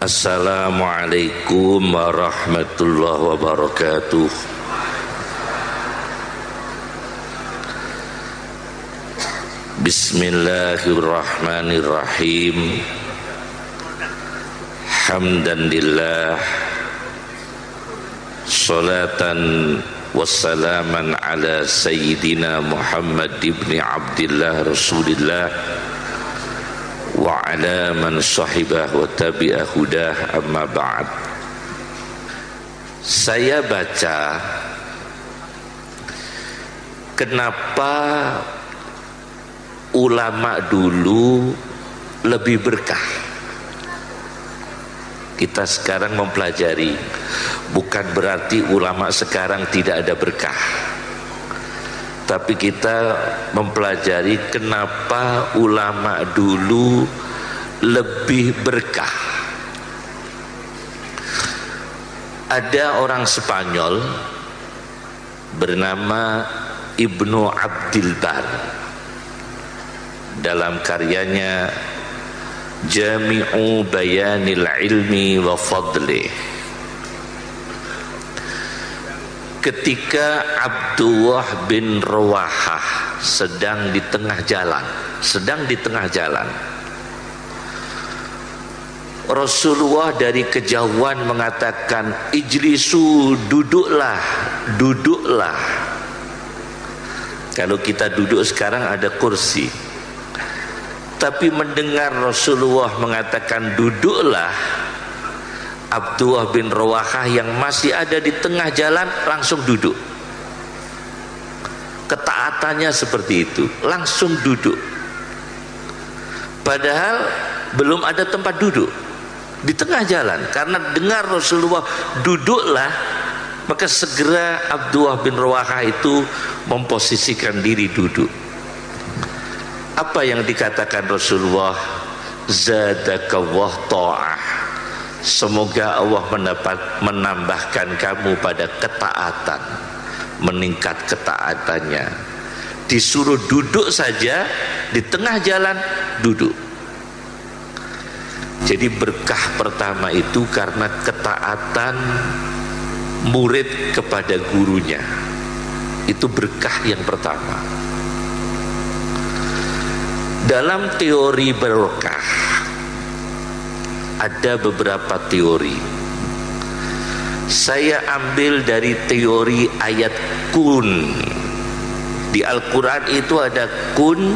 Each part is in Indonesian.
Assalamualaikum warahmatullahi wabarakatuh. Bismillahirrahmanirrahim. Hamdan lillah, salatan wassalaman ala sayyidina Muhammad ibn Abdillah Rasulillah wa ala man sahibah wa tabi'ah hudah, amma ba'd. Saya baca kenapa ulama dulu lebih berkah. Kita sekarang mempelajari, bukan berarti ulama sekarang tidak ada berkah, tapi kita mempelajari kenapa ulama dulu lebih berkah. Ada orang Spanyol bernama Ibnu Abdil Bar, dalam karyanya Jami'u Bayanil Ilmi wa Fadlih, ketika Abdullah bin Rawahah sedang di tengah jalan, Rasulullah dari kejauhan mengatakan, ijlisu, duduklah. Kalau kita duduk sekarang ada kursi, tapi mendengar Rasulullah mengatakan duduklah, Abdullah bin Rawahah yang masih ada di tengah jalan langsung duduk. Ketaatannya seperti itu, langsung duduk. Padahal belum ada tempat duduk di tengah jalan, karena dengar Rasulullah duduklah, maka segera Abdullah bin Rawahah itu memposisikan diri duduk. Apa yang dikatakan Rasulullah? Zadakallah ta'ah, semoga Allah menambahkan kamu pada ketaatan, meningkat ketaatannya. Disuruh duduk saja di tengah jalan, duduk. Jadi berkah pertama itu karena ketaatan murid kepada gurunya. Itu berkah yang pertama. Dalam teori berkah ada beberapa teori. Saya ambil dari teori ayat kun. Di Al-Quran itu ada kun,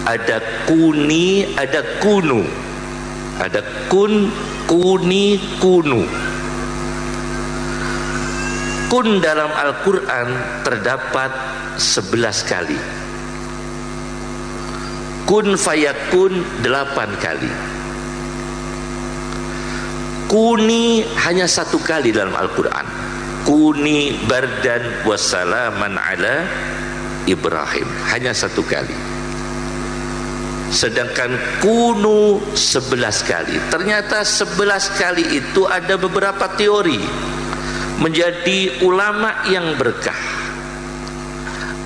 ada kuni, ada kunu. Ada kun, kuni, kunu. Kun dalam Al-Quran terdapat 11 kali. Kun fayakun 8 kali. Kuni hanya 1 kali dalam Al-Quran. Kuni bardan wassalaman ala Ibrahim, hanya 1 kali. Sedangkan kunu 11 kali. Ternyata 11 kali itu ada beberapa teori menjadi ulama yang berkah.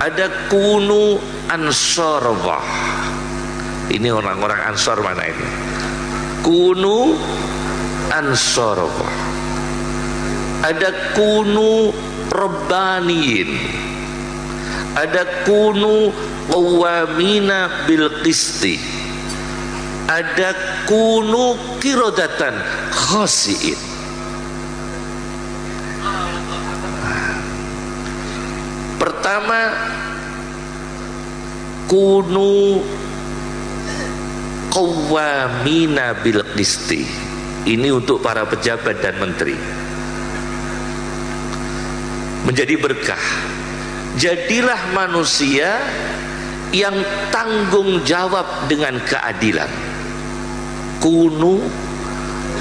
Ada kunu ansarullah. Ini orang-orang Ansor mana ini? Kunu ansarullah. Ada kunu rabbaniin. Ada kunu qawwamina bil qisti. Ada kunu qiradatan khasiin. Pertama, kunu qawwamina bil qisti. Ini untuk para pejabat dan menteri, menjadi berkah. Jadilah manusia yang tanggung jawab dengan keadilan. Kunu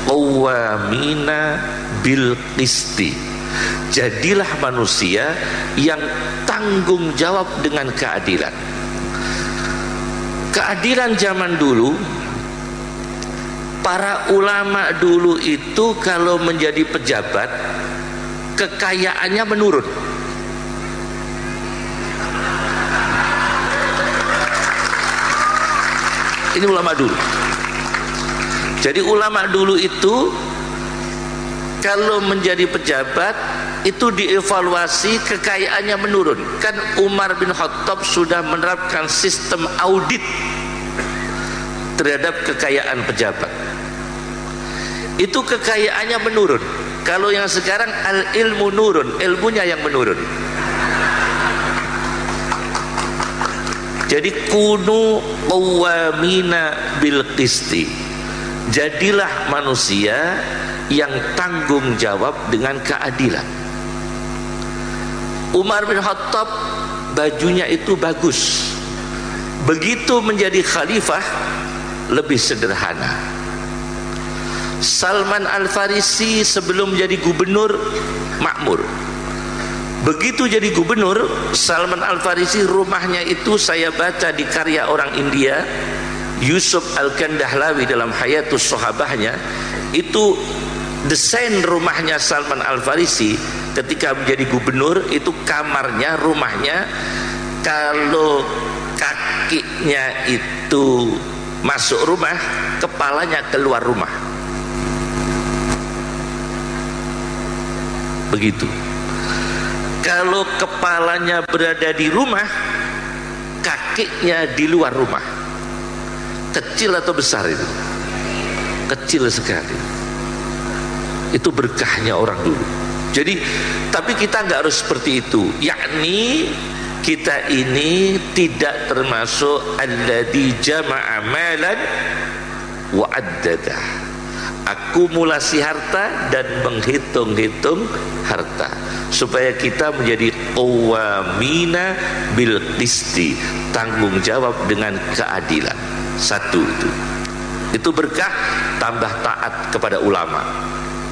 qawwamina bil qisti. Jadilah manusia yang tanggung jawab dengan keadilan. Keadilan zaman dulu, para ulama dulu itu kalau menjadi pejabat, kekayaannya menurun. Ini ulama dulu. Jadi ulama dulu itu kalau menjadi pejabat itu dievaluasi kekayaannya menurun. Kan Umar bin Khattab sudah menerapkan sistem audit terhadap kekayaan pejabat. Itu kekayaannya menurun. Kalau yang sekarang al-ilmu nurun, ilmunya yang menurun. Jadi kunu qawwamina bil qisti. Jadilah manusia yang tanggung jawab dengan keadilan. Umar bin Khattab bajunya itu bagus. Begitu menjadi khalifah lebih sederhana. Salman Al-Farisi sebelum jadi gubernur makmur. Begitu jadi gubernur, Salman Al-Farisi rumahnya itu saya baca di karya orang India, Yusuf Al-Kandahlawi dalam Hayatus Sahabahnya, itu desain rumahnya Salman Al-Farisi ketika menjadi gubernur itu kamarnya, rumahnya, kalau kakinya itu masuk rumah, kepalanya keluar rumah. Begitu. Kalau kepalanya berada di rumah, kakinya di luar rumah. Kecil atau besar itu? Kecil sekali. Itu berkahnya orang dulu. Jadi, tapi kita nggak harus seperti itu. Yakni kita ini tidak termasuk alladzi jama'a malan wa addadah. Akumulasi harta dan menghitung-hitung harta, supaya kita menjadi qawwamina bil qisti, tanggung jawab dengan keadilan. Satu itu berkah, tambah taat kepada ulama.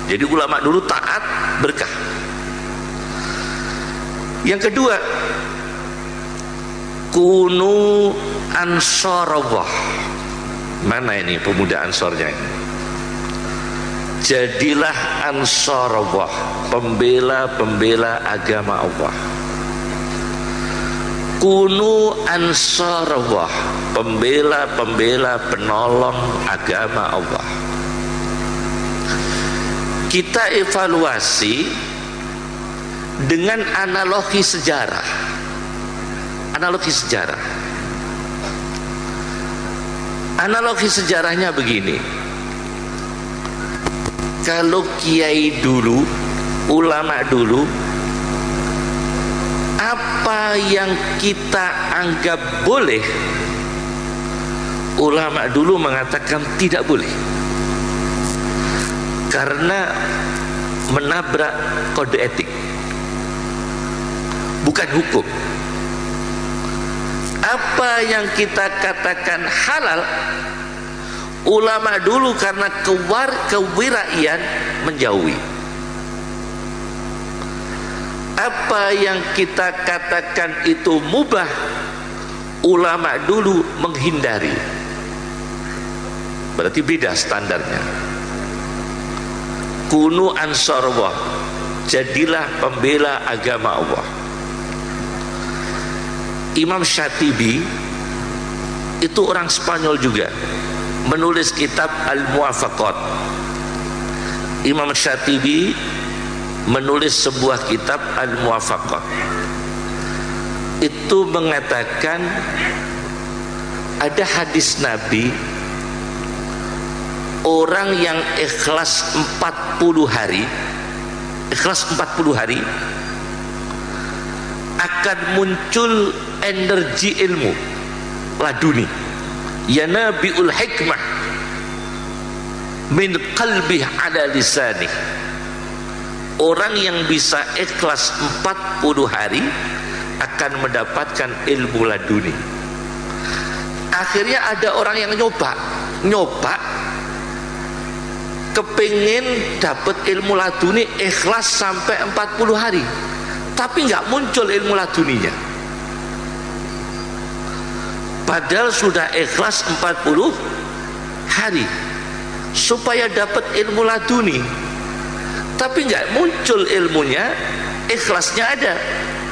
Jadi ulama dulu taat, berkah. Yang kedua, kunu ansarullah. Mana ini pemuda Ansornya ini? Jadilah ansarullah, pembela-pembela agama Allah. Kunu ansarullah, pembela-pembela penolong agama Allah. Kita evaluasi dengan analogi sejarah. Analogi sejarah. Analogi sejarahnya begini. Kalau kiai dulu, ulama dulu, apa yang kita anggap boleh, ulama dulu mengatakan tidak boleh, karena menabrak kode etik, bukan hukum. Apa yang kita katakan halal, ulama dulu karena kewiraian menjauhi. Apa yang kita katakan itu mubah, ulama dulu menghindari. Berarti beda standarnya. Kunu ansarullah, jadilah pembela agama Allah. Imam Syatibi itu orang Spanyol juga, menulis kitab Al-Muwafaqat. Imam Syatibi menulis sebuah kitab Al-Muwafaqat. Itu mengatakan ada hadis Nabi, orang yang ikhlas 40 hari, ikhlas 40 hari, akan muncul energi ilmu laduni, yanabiul hikmah min qalbih ala lisanih. Orang yang bisa ikhlas 40 hari akan mendapatkan ilmu laduni. Akhirnya ada orang yang nyoba kepingin dapat ilmu laduni, ikhlas sampai 40 hari, tapi nggak muncul ilmu laduninya. Padahal sudah ikhlas 40 hari supaya dapat ilmu laduni, tapi nggak muncul ilmunya. Ikhlasnya ada,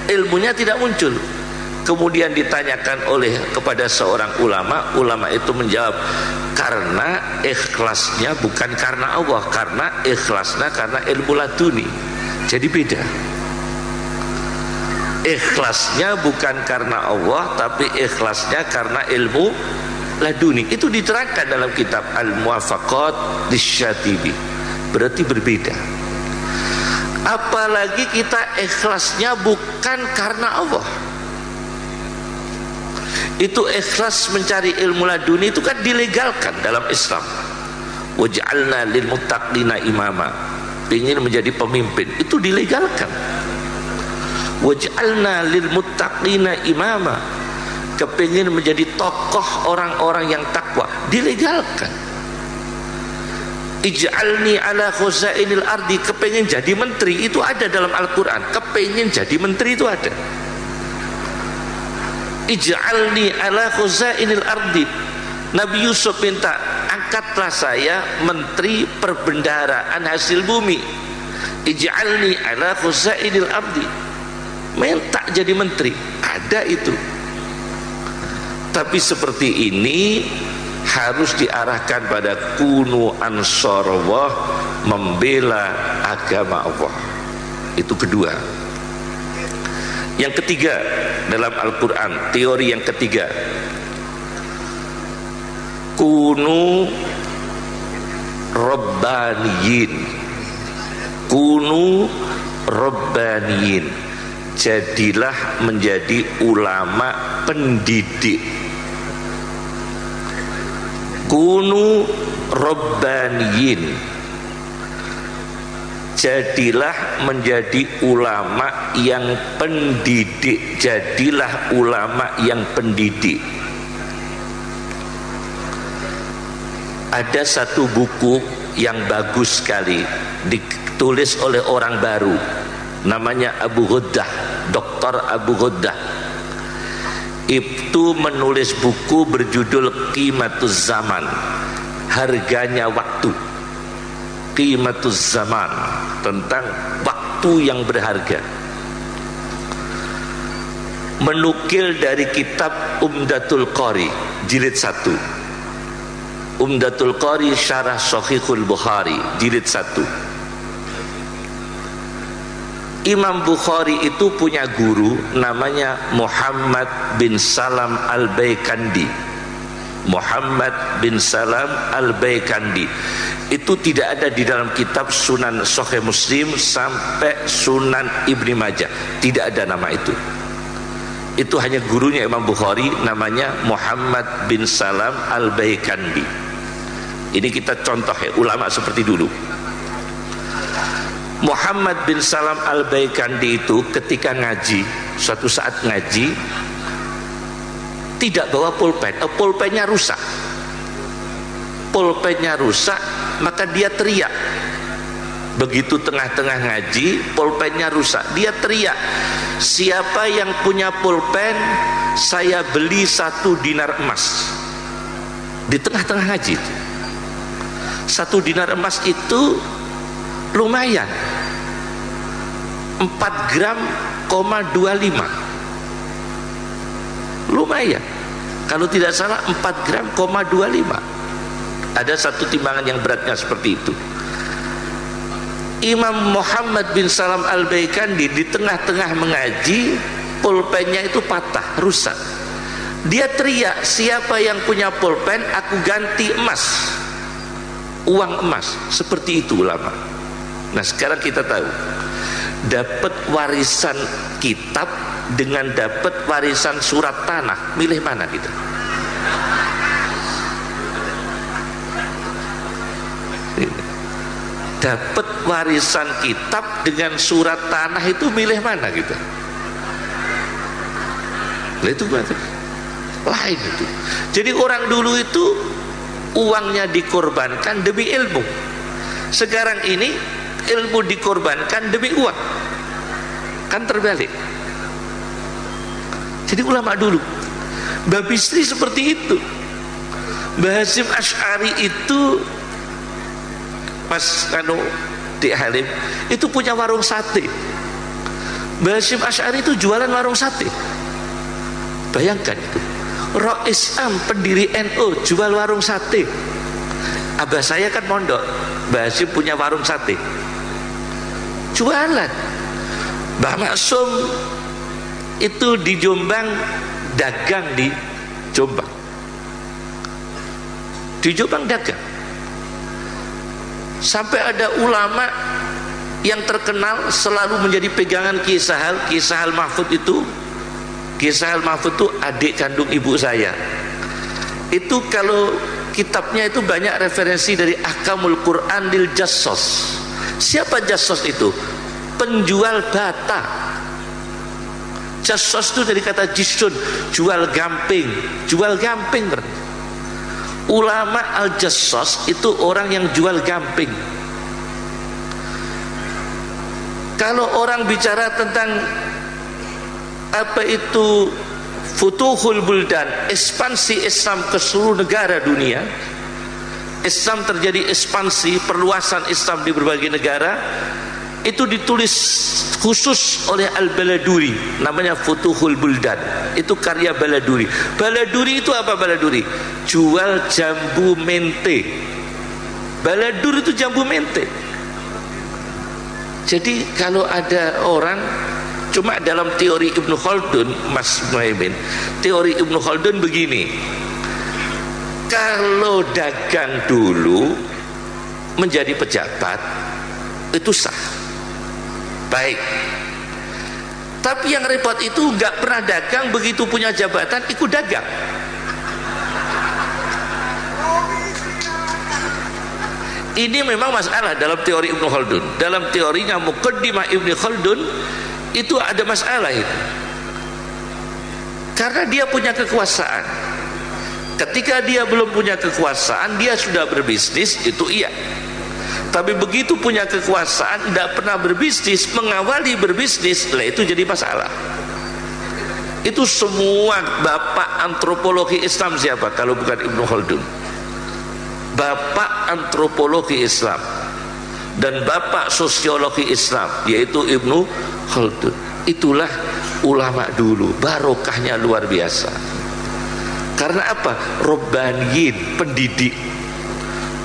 ilmunya tidak muncul. Kemudian ditanyakan kepada seorang ulama, ulama itu menjawab, karena ikhlasnya bukan karena Allah, karena ikhlasnya karena ilmu laduni. Jadi beda. Ikhlasnya bukan karena Allah, tapi ikhlasnya karena ilmu laduni. Itu diterangkan dalam kitab Al-Muwafaqat Lisyatibi. Berarti berbeda. Apalagi kita ikhlasnya bukan karena Allah. Itu ikhlas mencari ilmu laduni itu kan dilegalkan dalam Islam. Waj'alna lil muttaqina imama. Ingin menjadi pemimpin itu dilegalkan. Waj'alna lil muttaqina imama. Kepingin menjadi tokoh orang-orang yang takwa dilegalkan. Ij'alni ala khuzainil ardi, kepingin jadi menteri itu ada dalam Al-Quran. Kepingin jadi menteri itu ada. Ij'alni ala khuzainil ardi. Nabi Yusuf minta, angkatlah saya menteri perbendaharaan hasil bumi. Ij'alni ala khuzainil ardi. Minta jadi menteri, ada itu. Tapi seperti ini harus diarahkan pada kunu ansarullah, membela agama Allah. Itu kedua. Yang ketiga dalam Al-Quran, teori yang ketiga, kunu rabbaniyin. Kunu rabbaniyin, jadilah menjadi ulama pendidik. Kunu rabbaniyin, jadilah menjadi ulama yang pendidik. Jadilah ulama yang pendidik. Ada satu buku yang bagus sekali, ditulis oleh orang baru, namanya Abu Ghuddah, Dr. Abu Ghuddah. Itu menulis buku berjudul Qimatuz Zaman, harganya waktu. Qimatuz Zaman, tentang waktu yang berharga. Menukil dari kitab Umdatul Qari jilid 1. Umdatul Qari Syarah Shahihul Bukhari jilid 1. Imam Bukhari itu punya guru namanya Muhammad bin Salam Al-Baikandi. Muhammad bin Salam Al-Baikandi itu tidak ada di dalam kitab Sunan Sahih Muslim sampai Sunan Ibni Majah, tidak ada nama itu. Itu hanya gurunya Imam Bukhari, namanya Muhammad bin Salam Al-Baikandi. Ini kita contoh ya, ulama seperti dulu. Muhammad bin Salam Al-Baikandi itu ketika ngaji, suatu saat ngaji tidak bawa pulpen, pulpennya rusak. Pulpennya rusak, maka dia teriak. Begitu tengah-tengah ngaji, pulpennya rusak, dia teriak, siapa yang punya pulpen, saya beli 1 dinar emas. Di tengah-tengah ngaji, 1 dinar emas itu lumayan, 4 gram, 25. Lumayan, kalau tidak salah 4 gram, 25. Ada satu timbangan yang beratnya seperti itu. Imam Muhammad bin Salam Al-Baikandi di tengah-tengah mengaji, pulpennya itu patah, rusak. Dia teriak, siapa yang punya pulpen, aku ganti emas, uang emas. Seperti itu ulama. Nah sekarang kita tahu, dapat warisan kitab dengan dapat warisan surat tanah, milih mana kita? Dapat warisan kitab dengan surat tanah itu milih mana kita? Nah, itu lain itu. Jadi orang dulu itu uangnya dikorbankan demi ilmu. Sekarang ini ilmu dikorbankan demi uang, kan terbalik. Jadi ulama dulu, Mbah Bisri seperti itu. Mbah Hasyim Asy'ari itu pas di Halim itu punya warung sate. Mbah Hasyim Asy'ari itu jualan warung sate. Bayangkan itu, Rois Am pendiri NU jual warung sate. Abah saya kan mondok, Mbah Hasyim punya warung sate, jualan. Mbah Maksum itu di Jombang dagang di Jombang, dagang. Sampai ada ulama yang terkenal selalu menjadi pegangan Ki Sahal Mahfud itu. Ki Sahal Mahfud itu adik kandung ibu saya. Itu kalau kitabnya itu banyak referensi dari Ahkamul Quran lil Jassos. Siapa Jassos itu? Penjual bata. Jassos itu dari kata jisun, jual gamping berarti. Ulama al-Jassos itu orang yang jual gamping. Kalau orang bicara tentang apa itu Futuhul Buldan, ekspansi Islam ke seluruh negara dunia, Islam terjadi ekspansi, perluasan Islam di berbagai negara, itu ditulis khusus oleh Al-Baladuri, namanya Futuhul Buldan. Itu karya Baladuri. Baladuri itu apa? Baladuri jual jambu mente. Baladur itu jambu mente. Jadi kalau ada orang, cuma dalam teori Ibnu Khaldun, Mas Muhaimin, teori Ibnu Khaldun begini, kalau dagang dulu menjadi pejabat itu sah, baik. Tapi yang repot itu nggak pernah dagang, begitu punya jabatan ikut dagang. Ini memang masalah dalam teori Ibnu Khaldun. Dalam teorinya Muqaddimah Ibnu Khaldun itu ada masalah itu. Karena dia punya kekuasaan. Ketika dia belum punya kekuasaan, dia sudah berbisnis, itu iya. Tapi begitu punya kekuasaan, tidak pernah berbisnis, mengawali berbisnis, lah itu jadi masalah. Itu semua bapak antropologi Islam siapa kalau bukan Ibnu Khaldun? Bapak antropologi Islam dan bapak sosiologi Islam, yaitu Ibnu Khaldun. Itulah ulama dulu, barokahnya luar biasa. Karena apa? Robbaniyin, pendidik.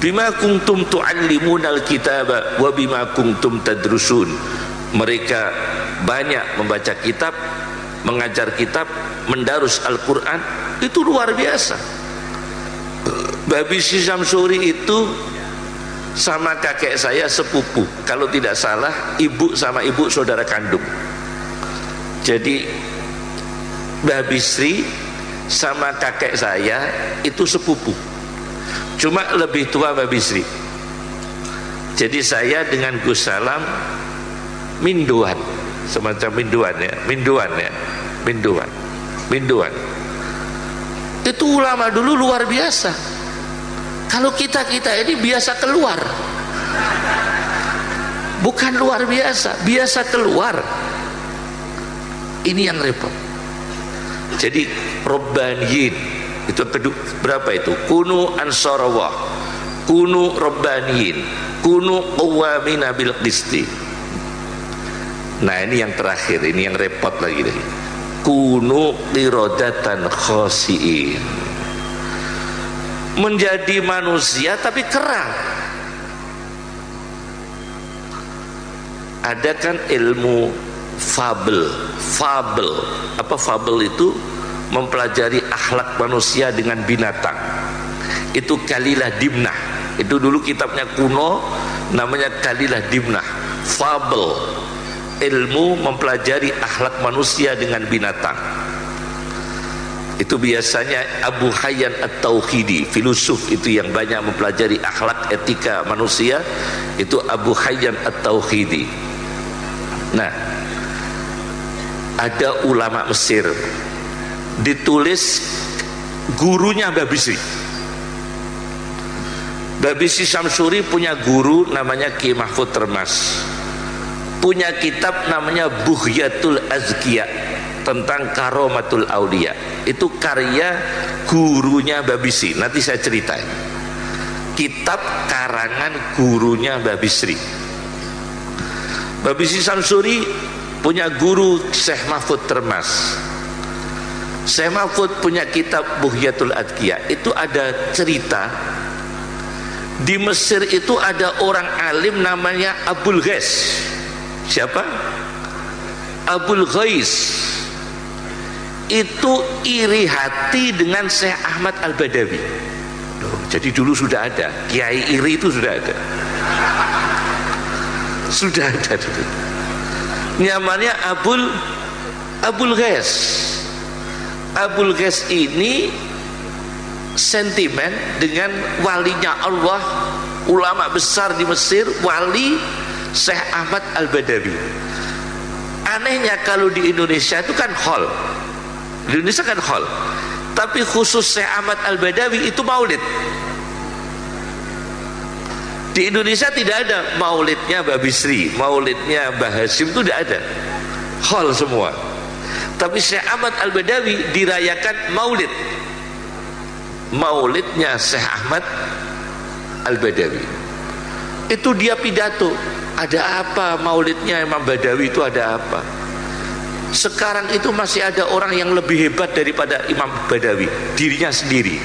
Bima kuntum tu'allimunal kitaba wa bima kuntum tadrusun. Mereka banyak membaca kitab, mengajar kitab, mendarus Al-Quran. Itu luar biasa. Babi Syamsuri itu sama kakek saya sepupu, kalau tidak salah ibu sama ibu saudara kandung. Jadi Mbah Bisri sama kakek saya itu sepupu, cuma lebih tua Mbah Bisri. Jadi saya dengan Gus Salam minduan, semacam minduan. Itu ulama dulu luar biasa. Kalau kita ini biasa keluar, bukan luar biasa, biasa keluar. Ini yang repot. Jadi Robbaniyin itu kedua, berapa itu? Kunu ansarallah, kunu Robbaniyin, kunu qawwamina bil qisti. Nah ini yang terakhir, ini yang repot lagi deh. Kunu qiradatan khasiin, menjadi manusia tapi kerang. Ada kan ilmu fabel. Apa fabel itu? Mempelajari akhlak manusia dengan binatang. Itu Kalilah Dimnah. Itu dulu kitabnya kuno, namanya Kalilah Dimnah. Fabel, ilmu mempelajari akhlak manusia dengan binatang. Itu biasanya Abu Hayyan At-Tauhidi, filosof itu yang banyak mempelajari akhlak etika manusia, itu Abu Hayyan At-Tauhidi. Nah, ada ulama Mesir, ditulis gurunya Mbah Bisri. Mbah Bisri Syamsuri punya guru namanya Ki Mahfud Termas, punya kitab namanya Bughyatul Azkiya tentang Karomatul Aulia. Itu karya gurunya Mbah Bisri. Nanti saya ceritain. Kitab karangan gurunya Mbah Bisri. Mbah Bisri Syamsuri punya guru Syekh Mahfud Termas. Syekh Mahfud punya kitab Bughyatul Adqiya. Itu ada cerita di Mesir itu ada orang alim namanya Abul Ghais. Siapa? Abul Ghais. Itu iri hati dengan Syekh Ahmad Al-Badawi. Jadi dulu sudah ada kiai iri, itu sudah ada. Sudah ada dulu. Namanya Abul Ghais. Abul Ghais ini sentimen dengan walinya Allah, ulama besar di Mesir, wali Syekh Ahmad Al-Badawi. Anehnya kalau di Indonesia itu kan hall, di Indonesia kan hall, tapi khusus Syekh Ahmad Al-Badawi itu maulid. Di Indonesia tidak ada maulidnya Mbah Bisri, maulidnya Mbah Hasyim, itu tidak ada, hall semua. Tapi Syekh Ahmad Al-Badawi dirayakan maulid, maulidnya Syekh Ahmad Al-Badawi. Itu dia pidato, ada apa maulidnya Imam Badawi itu, ada apa? Sekarang itu masih ada orang yang lebih hebat daripada Imam Badawi, dirinya sendiri.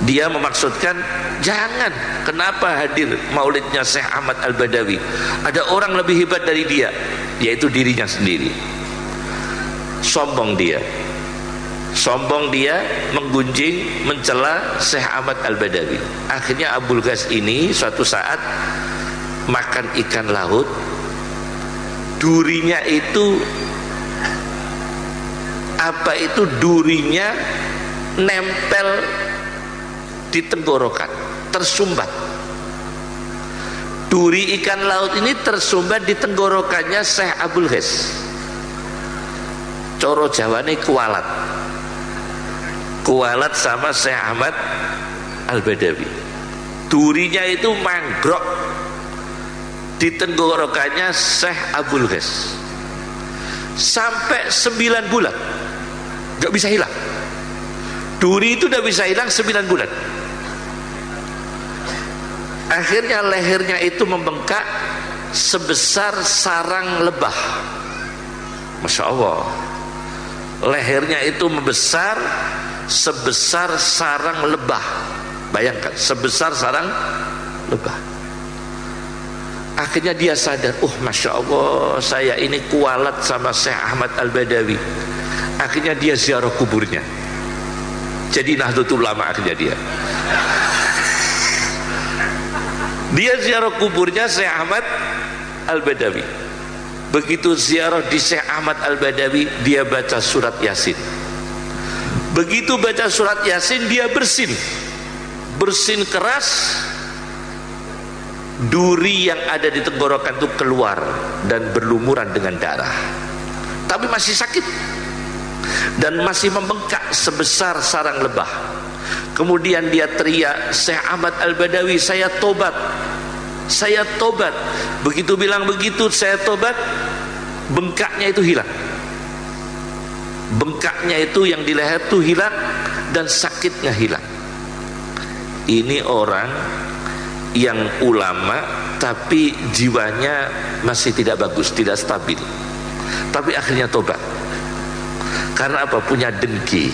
Dia memaksudkan, jangan, kenapa hadir maulidnya Syekh Ahmad Al-Badawi? Ada orang lebih hebat dari dia, yaitu dirinya sendiri. Sombong dia, menggunjing, mencela Syekh Ahmad Al-Badawi. Akhirnya Abul Ghais ini suatu saat makan ikan laut, durinya itu durinya nempel di tenggorokan, tersumbat. Duri ikan laut ini tersumbat di tenggorokannya Syekh Abul Ghais. Coro Jawane kualat sama Syekh Ahmad Al-Badawi. Durinya itu manggrok di tenggorokannya Syekh Abul Ghais sampai 9 bulan gak bisa hilang. Duri itu udah bisa hilang 9 bulan. Akhirnya lehernya itu membengkak sebesar sarang lebah. Masya Allah, lehernya itu membesar sebesar sarang lebah. Bayangkan, sebesar sarang lebah. Akhirnya dia sadar, Masya Allah, saya ini kualat sama Syekh Ahmad Al-Badawi. Akhirnya dia ziarah kuburnya, jadi Nahdlatul Ulama. Akhirnya dia ziarah kuburnya Syekh Ahmad Al-Badawi. Begitu ziarah di Syekh Ahmad Al-Badawi, dia baca surat Yasin. Begitu baca surat Yasin, dia bersin keras. Duri yang ada di tenggorokan itu keluar dan berlumuran dengan darah, tapi masih sakit dan masih membengkak sebesar sarang lebah. Kemudian dia teriak, Syekh Ahmad Al-Badawi, saya tobat. Begitu bilang begitu, saya tobat, bengkaknya itu hilang. Bengkaknya itu yang di leher itu hilang dan sakitnya hilang. Ini orang yang ulama tapi jiwanya masih tidak bagus, tidak stabil, tapi akhirnya tobat. Karena apa? Punya dengki.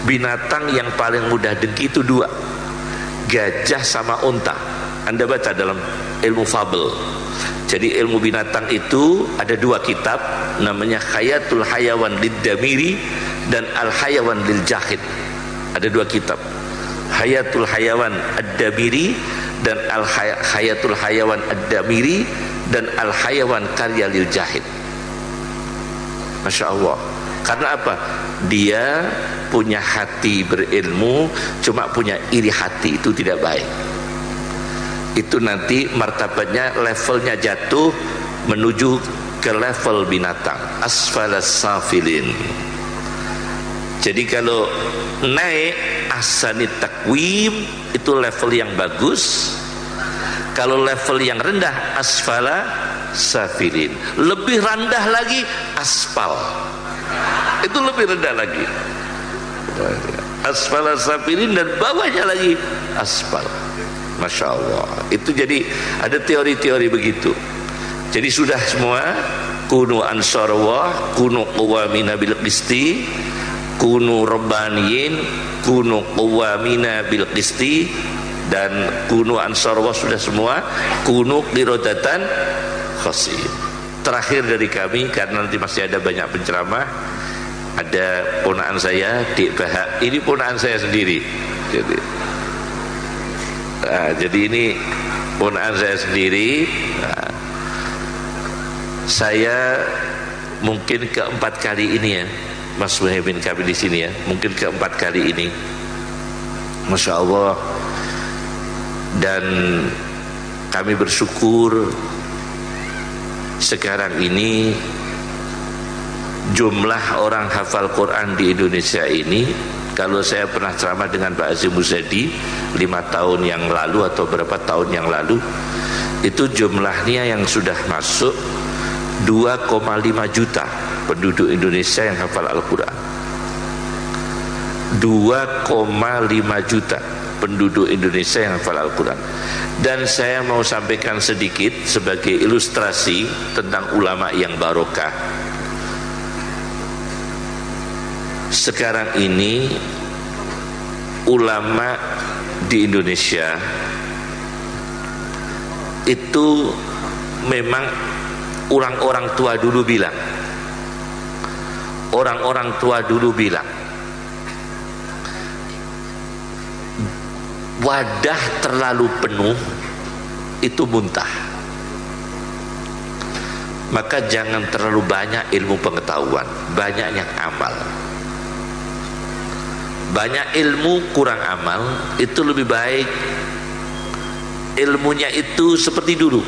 Binatang yang paling mudah dengki itu 2, gajah sama unta. Anda baca dalam ilmu fabel. Jadi ilmu binatang itu ada 2 kitab, namanya Hayatul Hayawan lid Damiri dan Al Hayawan lil Jahid. Ada 2 kitab, Hayatul Hayawan ad-Damiri dan Al Hayatul Hayawan ad-Damiri dan Al Hayawan karya lil Jahid. Masya Allah. Karena apa? Dia punya hati berilmu, cuma punya iri hati, itu tidak baik. Itu nanti martabatnya, levelnya jatuh menuju ke level binatang, asfalas safilin. Jadi kalau naik ahsanit takwim, itu level yang bagus. Kalau level yang rendah, asfala safilin. Lebih rendah lagi, aspal. Itu lebih rendah lagi, asfala safilin, dan bawahnya lagi aspal. Masya Allah. Itu jadi ada teori-teori begitu. Jadi sudah semua kunu ansarullah, kunu qawamina bil qisti, kunu rabbaniyin, kunu qawamina bil qisti, dan kunu ansarullah sudah semua, kunu qiradatan khasiin. Terakhir dari kami, karena nanti masih ada banyak penceramah, ada ponakan saya Dik Bahak, ini ponakan saya sendiri. Jadi ini ponakan saya sendiri. Saya mungkin keempat kali ini ya, Mas Muhaimin kami di sini ya, mungkin keempat kali ini, Masya Allah. Dan kami bersyukur sekarang ini jumlah orang hafal Quran di Indonesia ini, kalau saya pernah ceramah dengan Pak Azim Muzadi 5 tahun yang lalu atau berapa tahun yang lalu, itu jumlahnya yang sudah masuk 2,5 juta penduduk Indonesia yang hafal Al-Quran. 2,5 juta penduduk Indonesia yang hafal Al-Quran. Dan saya mau sampaikan sedikit sebagai ilustrasi tentang ulama yang barokah. Sekarang ini ulama di Indonesia itu memang orang-orang tua dulu bilang, orang-orang tua dulu bilang, wadah terlalu penuh itu muntah. Maka jangan terlalu banyak ilmu pengetahuan, banyaknya amal. Banyak ilmu kurang amal itu lebih baik. Ilmunya itu seperti dulu.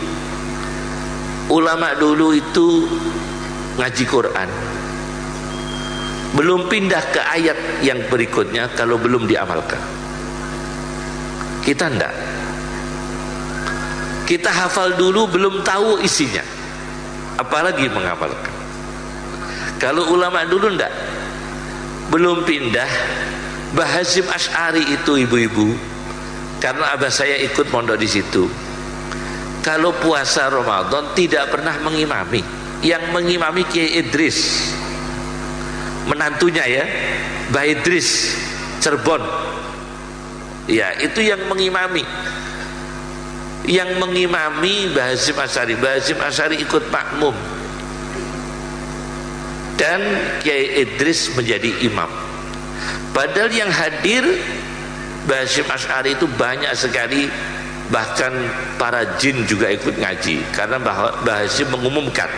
Ulama dulu itu ngaji Quran, belum pindah ke ayat yang berikutnya kalau belum diamalkan. Kita enggak. Kita hafal dulu belum tahu isinya, apalagi mengamalkan. Kalau ulama dulu enggak, belum pindah. Mbah Hasyim Asy'ari itu ibu-ibu, karena abah saya ikut mondok di situ. Kalau puasa Ramadan tidak pernah mengimami. Yang mengimami Kiai Idris, menantunya ya, Mbah Idris Cirebon. Ya, itu yang mengimami. Yang mengimami Mbah Hasyim Asy'ari. Mbah Hasyim Asy'ari ikut makmum. Dan Kiai Idris menjadi imam. Padahal yang hadir Mbah Hasyim Asy'ari itu banyak sekali, bahkan para jin juga ikut ngaji. Karena Mbah Hasyim mengumumkan,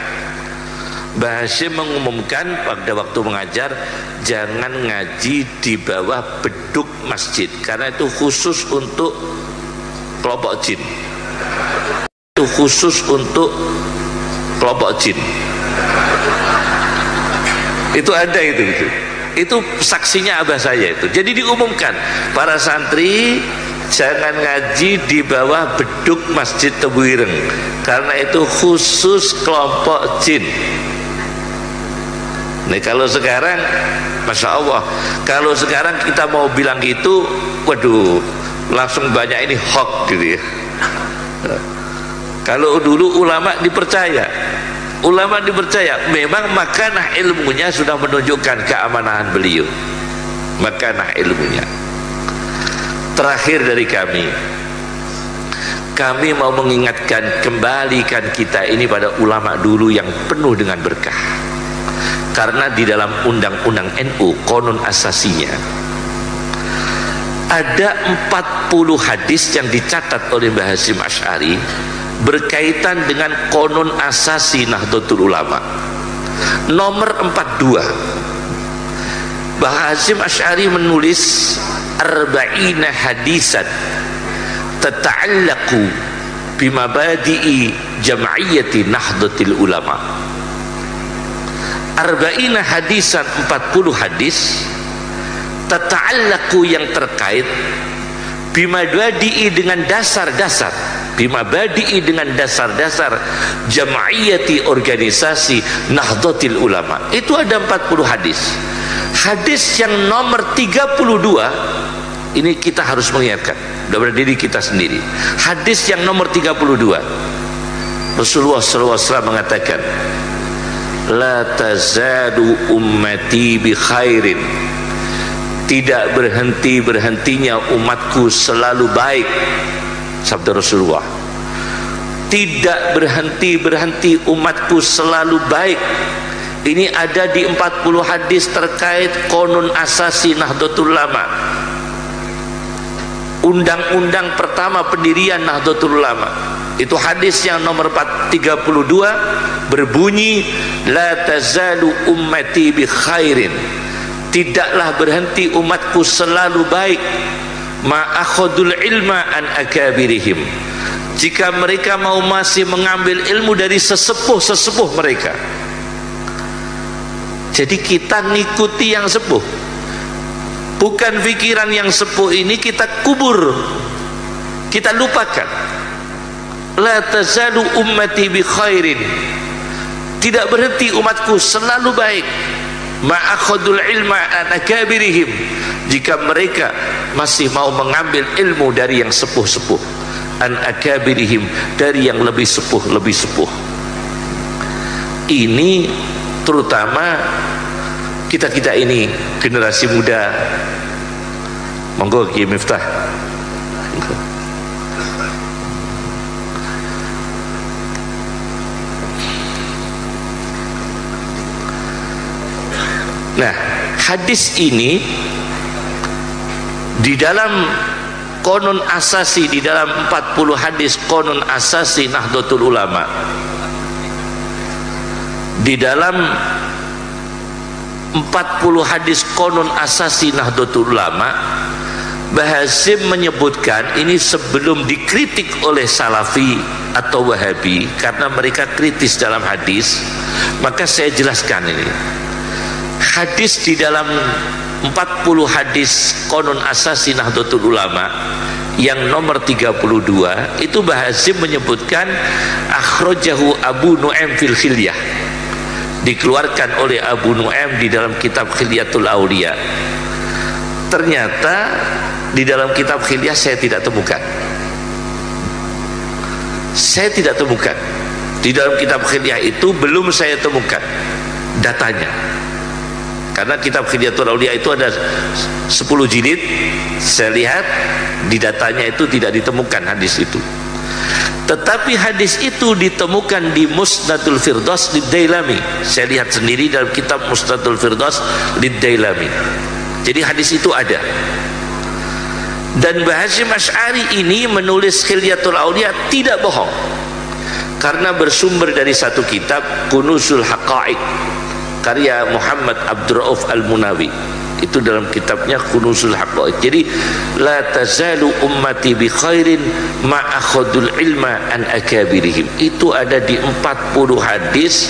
Mbah Hasyim mengumumkan pada waktu mengajar, jangan ngaji di bawah beduk masjid, karena itu khusus untuk kelompok jin. Itu khusus untuk kelompok jin. Itu ada itu saksinya abah saya itu. Jadi diumumkan, para santri jangan ngaji di bawah beduk Masjid Tebuireng, karena itu khusus kelompok jin. Nih kalau sekarang, Masya Allah, kalau sekarang kita mau bilang gitu, waduh, langsung banyak ini hoax gitu ya. Kalau dulu ulama dipercaya, memang makanah ilmunya sudah menunjukkan keamanan beliau, makanah ilmunya. Terakhir dari kami mau mengingatkan, kembalikan kita ini pada ulama dulu yang penuh dengan berkah. Karena di dalam undang-undang NU, konon asasinya, ada 40 hadis yang dicatat oleh Mbah Hasyim Asy'ari berkaitan dengan konon asasi Nahdlatul Ulama. Nomor 42, Mbah Hasyim Asy'ari menulis 40 hadisan tata'allaqu bimabadi'i jam'iyyati Nahdlatul Ulama. 40 hadisan, 40 hadis tata'allaqu yang terkait bimabadi'i dengan dasar-dasar, bimabadi'i dengan dasar-dasar jam'iyyati organisasi Nahdlatul Ulama. Itu ada 40 hadis. Hadis yang nomor 32 ini kita harus mengingatkan dari diri kita sendiri. Hadis yang nomor 32, Rasulullah SAW mengatakan, la tazalu ummati bi khairin, tidak berhentinya umatku selalu baik. Sabda Rasulullah, tidak berhenti umatku selalu baik. Ini ada di 40 hadis terkait konun asasi Nahdlatul Ulama, undang-undang pertama pendirian Nahdlatul Ulama. Itu hadis yang nomor 32 berbunyi, la tazalu ummati bi khairin, tidaklah berhenti umatku selalu baik, ma akhadul ilma an akabirihim, jika mereka mau masih mengambil ilmu dari sesepuh-sesepuh mereka. Jadi kita ngikuti yang sepuh, bukan pikiran yang sepuh ini kita kubur, kita lupakan. La tazalu ummati bi khairin, tidak berhenti umatku selalu baik, ma akhadul ilma an akabirihim, jika mereka masih mau mengambil ilmu dari yang sepuh-sepuh, an akabirihim, dari yang lebih sepuh. Ini terutama kita ini generasi muda. Monggo Kiai Miftah. Nah, hadis ini di dalam konun asasi, di dalam 40 hadis konun asasi Nahdlatul Ulama, di dalam 40 hadis konun asasi Nahdlatul Ulama, Mbah Hasyim menyebutkan ini sebelum dikritik oleh Salafi atau Wahabi, karena mereka kritis dalam hadis. Maka saya jelaskan ini hadis di dalam 40 hadis konun asasi Nahdlatul Ulama yang nomor 32 itu Mbah Hasyim menyebutkan akhrajahu Abu Nu'aim fil Khilyah, dikeluarkan oleh Abu Nu'aim di dalam kitab Khilyatul Auliya. Ternyata di dalam kitab Khilyah saya tidak temukan di dalam kitab Khilyah itu belum saya temukan datanya, karena kitab Khilyatul Auliya itu ada 10 jilid. Saya lihat di datanya itu tidak ditemukan hadis itu, tetapi hadis itu ditemukan di Musnadul Firdaus Lid-Dailami. Saya lihat sendiri dalam kitab Musnadul Firdaus Lid-Dailami. Jadi hadis itu ada. Dan Mbah Hasyim Asy'ari ini menulis Khilyatul Auliya tidak bohong, karena bersumber dari satu kitab, Kunuzul Haqa'iq, karya Muhammad Abdur Rauf Al-Munawi. Itu dalam kitabnya Kunuzul Haqa'iq. Jadi la tazalu ummati bi khairin ma akhadul ilma an akabirihim, itu ada di 40 hadis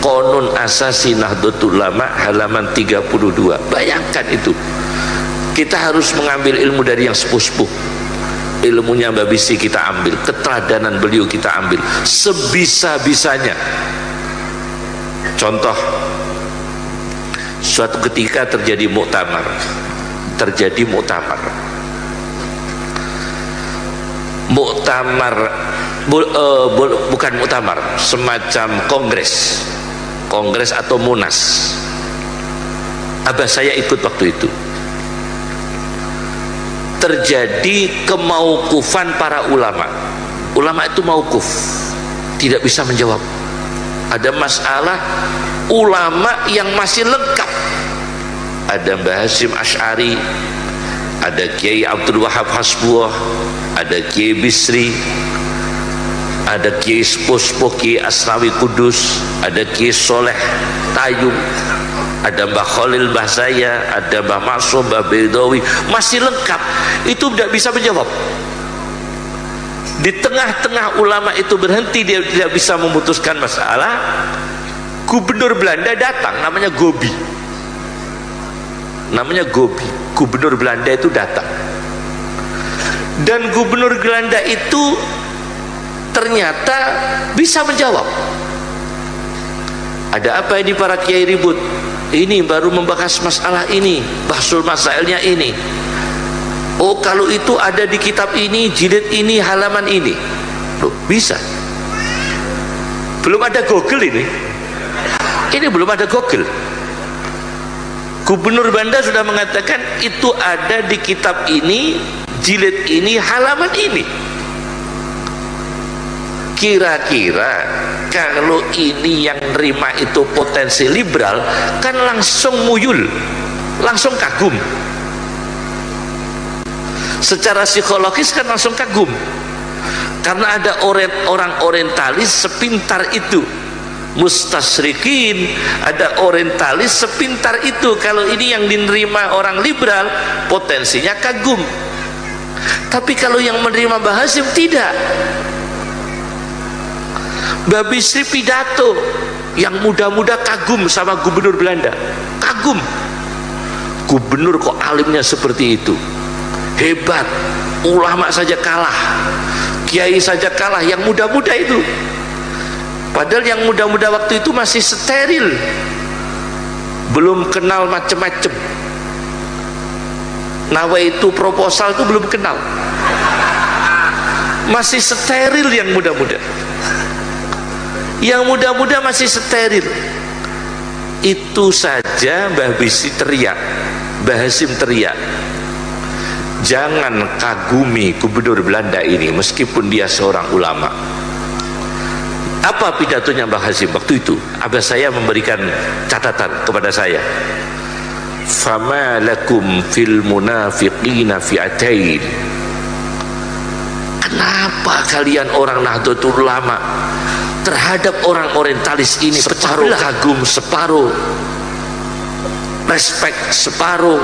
konun asasi Nahdlatul Ulama halaman 32. Bayangkan itu, kita harus mengambil ilmu dari yang sepuh-sepuh. Ilmunya Mbak Bisi kita ambil, keteladanan beliau kita ambil sebisa-bisanya. Contoh, suatu ketika terjadi muktamar, bukan muktamar, semacam kongres atau munas. Abah saya ikut waktu itu. Terjadi kemaukufan para ulama itu maukuf, tidak bisa menjawab. Ada masalah ulama yang masih lengkap, ada Mbah Hasyim Asy'ari, ada Kiai Abdul Wahab Hasbuah, ada Kiai Bisri, ada Kiai Sepuh Kiai Asnawi Kudus, ada Kiai Soleh Tayung, ada Mbah Khalil Mbah saya, ada Mbah Maksum, Mbah Bedawi, masih lengkap. Itu tidak bisa menjawab. Di tengah-tengah ulama itu berhenti, dia tidak bisa memutuskan masalah. Gubernur Belanda datang, namanya Gobi. Gubernur Belanda itu datang. Dan gubernur Belanda itu ternyata bisa menjawab. Ada apa ini para kiai ribut? Ini baru membahas masalah ini, bahsul masailnya ini. Oh, kalau itu ada di kitab ini, jilid ini, halaman ini. Loh, bisa. Belum ada Google ini. ini belum ada Google. Gubernur Banda sudah mengatakan itu ada di kitab ini, jilid ini, halaman ini. Kira-kira kalau ini yang nerima itu potensi liberal, kan langsung muyul, langsung kagum. Secara psikologis kan langsung kagum, karena ada orang orientalis sepintar itu, mustasyrikin, ada orientalis sepintar itu. Kalau ini yang diterima orang liberal, potensinya kagum. Tapi kalau yang menerima Mbah Hasyim tidak. Mbah Bisri pidato, yang muda-muda kagum sama gubernur Belanda, kagum. Gubernur kok alimnya seperti itu, hebat. Ulama saja kalah, kiai saja kalah, yang muda-muda itu. Padahal yang muda-muda waktu itu masih steril, belum kenal macem-macem. Nawaitu proposal itu belum kenal, masih steril yang muda-muda. Yang muda-muda masih steril. Itu saja Mbah Bisri teriak, Mbah Hasyim teriak, jangan kagumi gubernur Belanda ini meskipun dia seorang ulama. Apa pidatonya Mbah Hasyim waktu itu? Abah saya memberikan catatan kepada saya. Fama lakum fil munafiqina fi'atain. Kenapa kalian orang Nahdlatul Ulama terhadap orang orientalis ini separuh kagum, separuh respect, separuh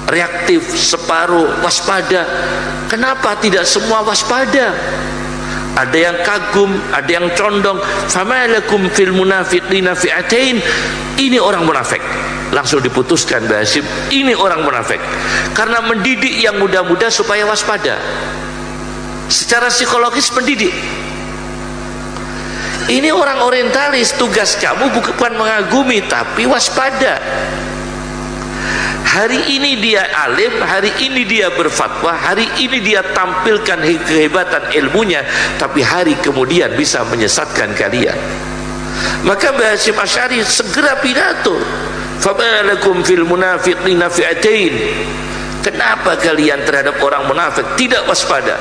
reaktif, separuh waspada? Kenapa tidak semua waspada? Ada yang kagum, ada yang condong. Fama lakum fil munafiqina fi'atain. Ini orang munafik. Langsung diputuskan Mbah Hasyim, ini orang munafik, karena mendidik yang muda-muda supaya waspada. Secara psikologis mendidik. Ini orang orientalis, tugas kamu bukan mengagumi tapi waspada. Hari ini dia alim, hari ini dia berfatwa, hari ini dia tampilkan kehebatan ilmunya, tapi hari kemudian bisa menyesatkan kalian. Maka Mbah Hasyim Asy'ari segera pidato, fama lakum fil munafiqina fi'atain. Kenapa kalian terhadap orang munafik tidak waspada,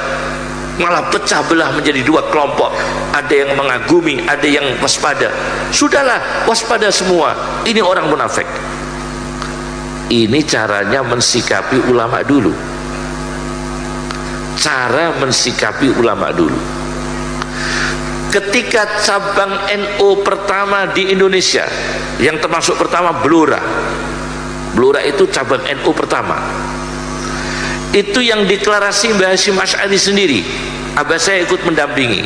malah pecah belah menjadi dua kelompok? Ada yang mengagumi, ada yang waspada. Sudahlah, waspada semua, ini orang munafik. Ini caranya mensikapi ulama dulu, cara mensikapi ulama dulu. Ketika cabang NU pertama di Indonesia, yang termasuk pertama Blora, Blora itu cabang NU pertama, itu yang deklarasi Mbah Hasyim Asy'ari sendiri. Abah saya ikut mendampingi,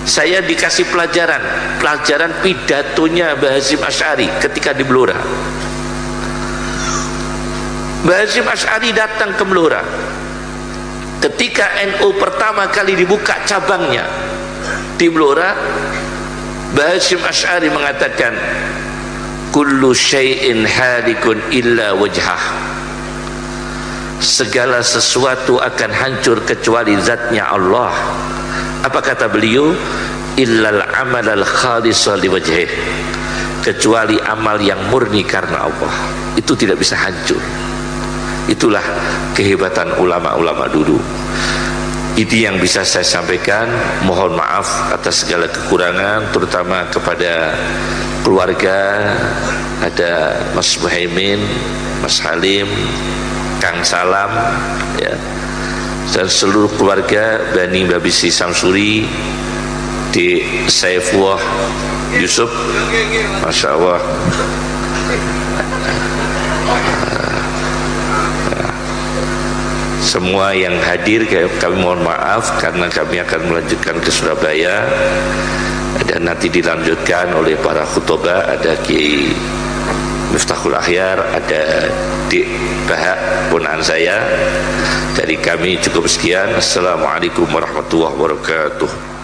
saya dikasih pelajaran pidatonya Mbah Hasyim Asy'ari ketika di Blora. Mbah Hasyim Asy'ari datang ke Blora ketika NU pertama kali dibuka cabangnya di Blora. Mbah Hasyim Asy'ari mengatakan, kullu syai'in halikun illa wajhah. Segala sesuatu akan hancur kecuali zatnya Allah. Apa kata beliau? Illal amalal khalisah liwajhih. Kecuali amal yang murni karena Allah, itu tidak bisa hancur. Itulah kehebatan ulama-ulama dulu. Ini yang bisa saya sampaikan. Mohon maaf atas segala kekurangan, terutama kepada keluarga. Ada Mas Muhaimin, Mas Halim, Kang Salam, ya, dan seluruh keluarga Bani Mbah Bisri Samsuri, di Saifullah Yusuf, Masya Allah. Semua yang hadir kami mohon maaf, karena kami akan melanjutkan ke Surabaya dan nanti dilanjutkan oleh para khutbah. Ada Kiai Miftahul Akhyar, ada Dik Bahak ponaan saya. Dari kami cukup sekian. Assalamualaikum warahmatullahi wabarakatuh.